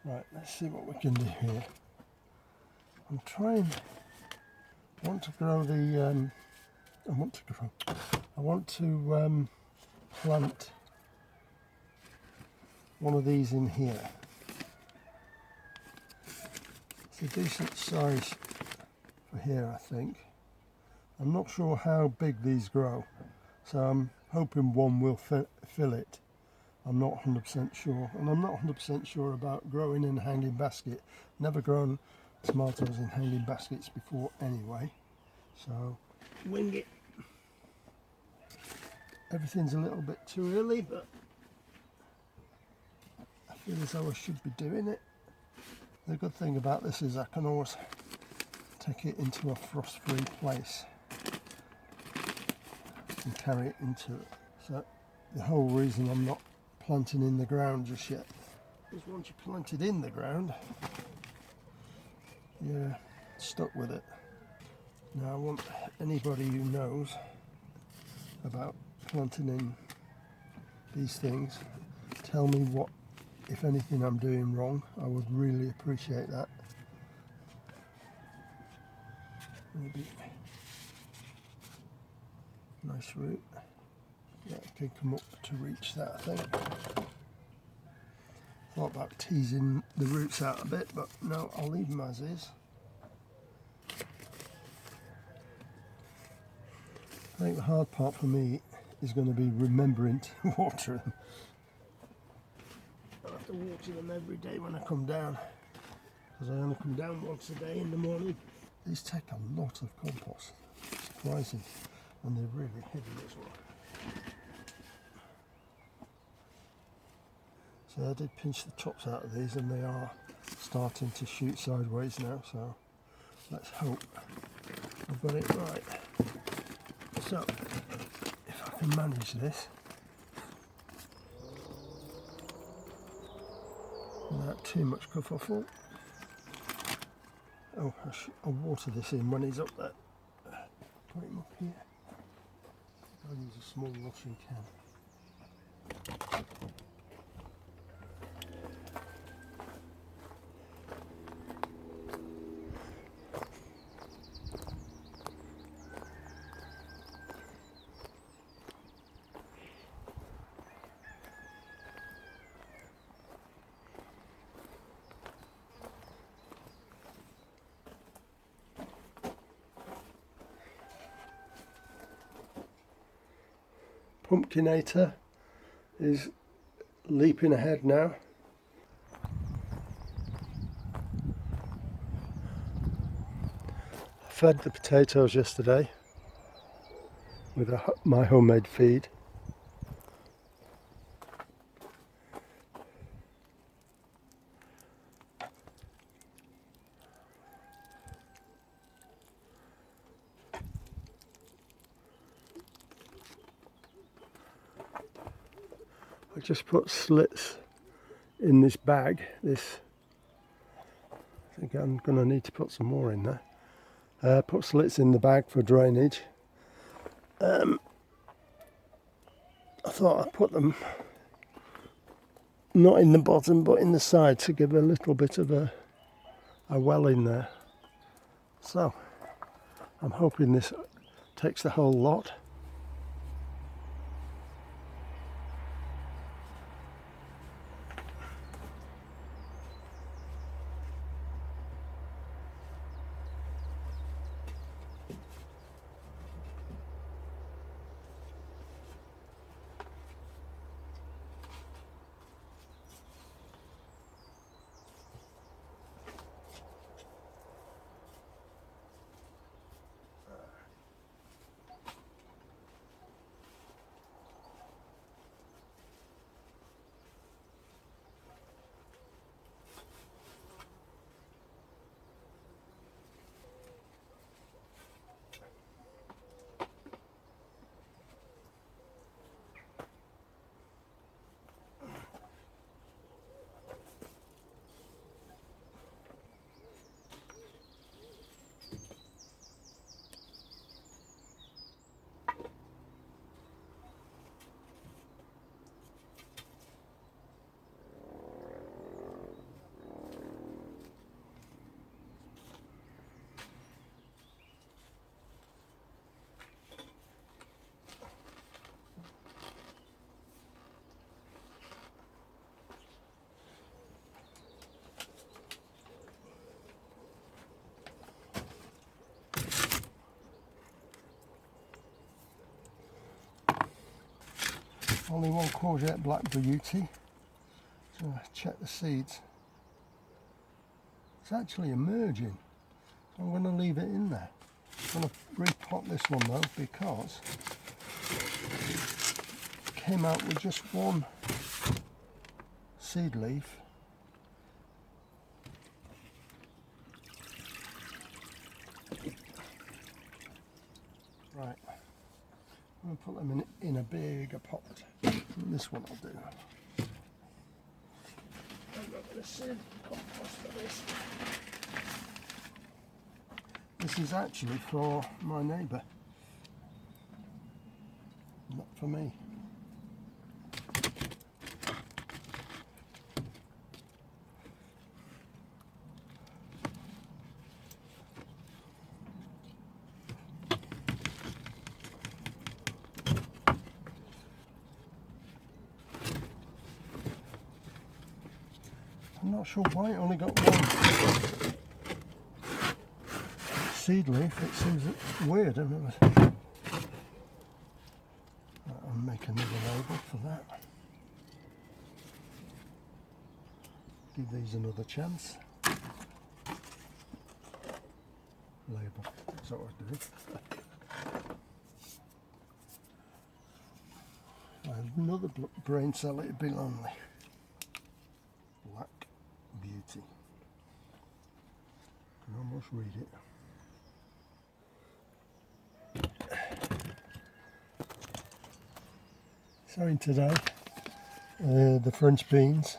Right, let's see what we can do here. I want to grow the, I want to plant one of these in here. It's a decent size for here, I think. I'm not sure how big these grow, so I'm hoping one will fill it. I'm not 100% sure, and I'm not 100% sure about growing in a hanging basket. Never grown tomatoes in hanging baskets before anyway, so wing it. Everything's a little bit too early, but I feel as though I should be doing it. The good thing about this is I can always take it into a frost-free place and carry it into it. So the whole reason I'm not planting in the ground just yet is once you plant it in the ground, you're stuck with it. Now I want anybody who knows about planting in these things, tell me what, if anything, I'm doing wrong. I would really appreciate that. Maybe nice root. Yeah, it can come up to reach that, I think. Thought about teasing the roots out a bit, but no, I'll leave them as is. I think the hard part for me is going to be remembering to water them. I'll have to water them every day when I come down, because I only come down once a day in the morning. These take a lot of compost, surprising, and they're really heavy as well. So I did pinch the tops out of these, and they are starting to shoot sideways now, so let's hope I've got it right. So, if I can manage this without too much kerfuffle. Oh, I'll water this in when he's up there. Put him up here. I'll use a small washing can. Pumpkinator is leaping ahead now. I fed the potatoes yesterday with my homemade feed. I just put slits in this bag. I think I'm going to need to put some more in there. Put slits in the bag for drainage. I thought I'd put them not in the bottom but in the side to give a little bit of a well in there. So I'm hoping this takes the whole lot. Only one Courgette Black Beauty. So check the seeds. It's actually emerging. So I'm going to leave it in there. I'm going to repot this one though because it came out with just one seed leaf. Right, I'm going to put them in a bigger pot. And this one I'll do. I'm not going to save compost for this. This is actually for my neighbour, not for me. I'm not sure why it only got one seed leaf. It seems weird, isn't it? I'll make another label for that. Give these another chance. Label. That's what I do. I have another brain cell, it'd be lonely. Black Beauty. I can almost read it. Sowing today, the French beans.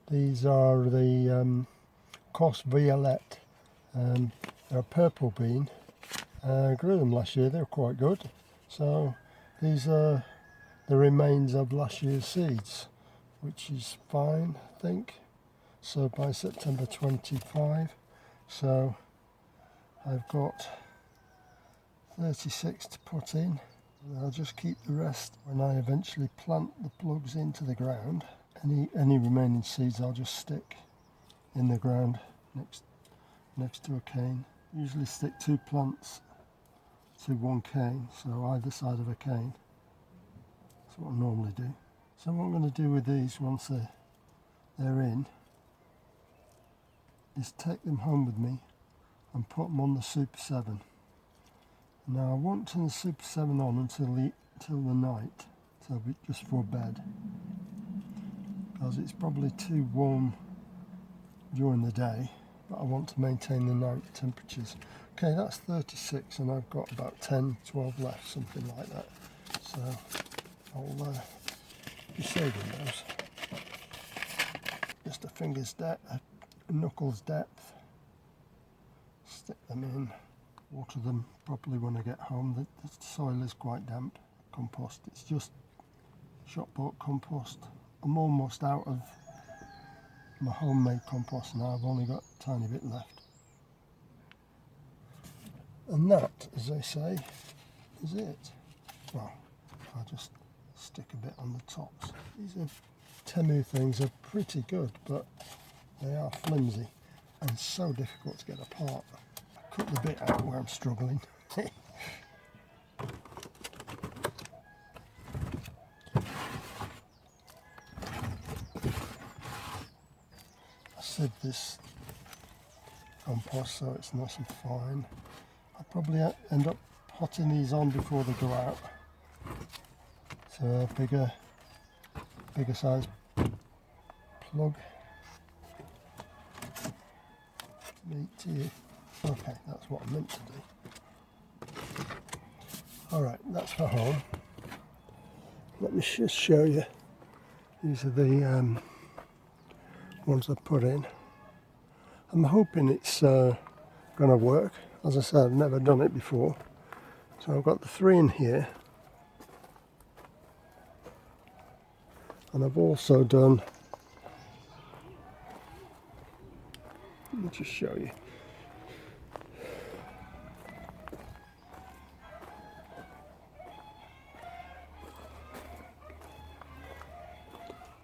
These are the Courgette Violette. They're a purple bean. I grew them last year, they're quite good. So these are the remains of last year's seeds, which is fine, I think. So by September 25, so I've got 36 to put in. And I'll just keep the rest when I eventually plant the plugs into the ground. Any remaining seeds I'll just stick in the ground next to a cane. Usually stick 2 plants to 1 cane, so either side of a cane. That's what I normally do. So what I'm going to do with these once they're in is take them home with me and put them on the Super 7. Now I won't turn the Super 7 on until the night, so just for bed, because it's probably too warm during the day, but I want to maintain the night temperatures. Okay, that's 36 and I've got about 10, 12 left, something like that. So I'll be saving those. Just a finger's depth, a knuckles depth. Stick them in, water them properly when I get home. The soil is quite damp. Compost, it's just shop bought compost. I'm almost out of my homemade compost now. I've only got a tiny bit left. And that, as they say, is it. Well, I'll just stick a bit on the tops. These are Temu things are pretty good, but they are flimsy and so difficult to get apart. I cut the bit out where I'm struggling. I sieve this compost so it's nice and fine. I'll probably end up potting these on before they go out. So a bigger size plug. Me to you. Okay, that's what I meant to do. Alright, that's for home. Let me just show you. These are the ones I put in. I'm hoping it's going to work. As I said, I've never done it before. So I've got the 3 in here. And I've also done, let me just show you.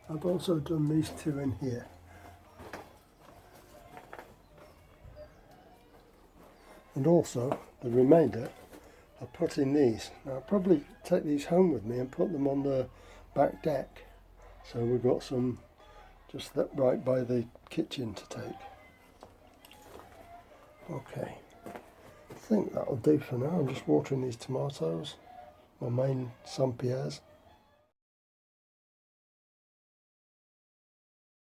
I've also done these 2 in here. And also the remainder I put in these. Now I'll probably take these home with me and put them on the back deck. So we've got some just that right by the kitchen to take. Okay, I think that'll do for now. I'm just watering these tomatoes, my main Saint-Pierre's.